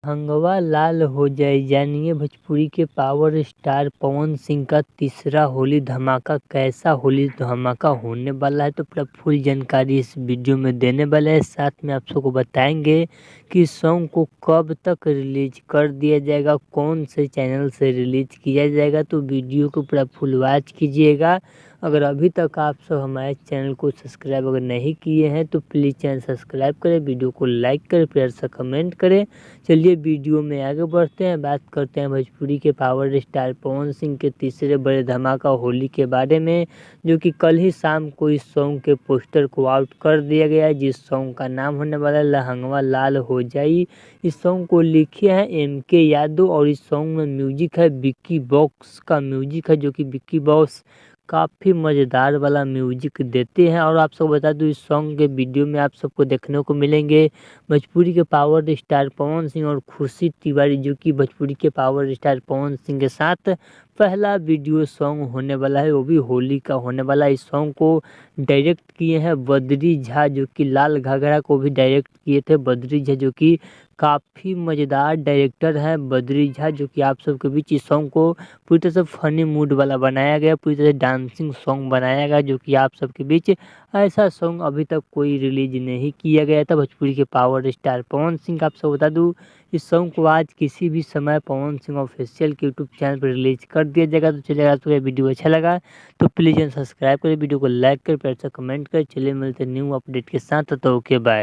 हंगवा लाल हो जाए, जानिए भोजपुरी के पावर स्टार पवन सिंह का तीसरा होली धमाका। कैसा होली धमाका होने वाला है, तो पूरा फुल जानकारी इस वीडियो में देने वाले हैं। साथ में आप सबको बताएंगे कि सॉन्ग को कब तक रिलीज कर दिया जाएगा, कौन से चैनल से रिलीज किया जाएगा। तो वीडियो को पूरा फुल वॉच कीजिएगा। अगर अभी तक आप सब हमारे चैनल को सब्सक्राइब अगर नहीं किए हैं तो प्लीज़ चैनल सब्सक्राइब करें, वीडियो को लाइक करें, प्यार से कमेंट करें। चलिए वीडियो में आगे बढ़ते हैं, बात करते हैं भोजपुरी के पावर स्टार पवन सिंह के तीसरे बड़े धमाका होली के बारे में, जो कि कल ही शाम को इस सॉन्ग के पोस्टर को आउट कर दिया गया है, जिस सॉन्ग का नाम होने वाला है लहंगवा लाल हो जाई। इस सॉन्ग को लिखे हैं MK यादव और इस सॉन्ग में म्यूजिक है विक्की बॉक्स का म्यूजिक है, जो कि विक्की बॉक्स काफ़ी मज़ेदार वाला म्यूजिक देते हैं। और आप सबको बता दूं, इस सॉन्ग के वीडियो में आप सबको देखने को मिलेंगे भोजपुरी के पावर स्टार पवन सिंह और खुशी तिवारी, जो कि भोजपुरी के पावर स्टार पवन सिंह के साथ पहला वीडियो सॉन्ग होने वाला है, वो भी होली का होने वाला है। इस सॉन्ग को डायरेक्ट किए हैं बद्री झा, जो कि लाल घाघरा को भी डायरेक्ट किए थे बद्री झा, जो कि काफ़ी मज़ेदार डायरेक्टर है बद्री झा, जो कि आप सबके बीच इस सॉन्ग को पूरी तरह से फनी मूड वाला बनाया गया, पूरी तरह से डांसिंग सॉन्ग बनाया गया, जो कि आप सबके बीच ऐसा सॉन्ग अभी तक कोई रिलीज नहीं किया गया था भोजपुरी के पावर स्टार पवन सिंह। आप सब बता दूं, इस सॉन्ग को आज किसी भी समय पवन सिंह ऑफिशियल के यूट्यूब चैनल पर रिलीज कर दिया जाएगा। तो चलिए, आपको ये वीडियो अच्छा लगा तो प्लीज़ सब्सक्राइब करें, वीडियो को लाइक करें, प्यार से कमेंट करें। चलिए मिलते हैं न्यू अपडेट के साथ, तो ओके बाय।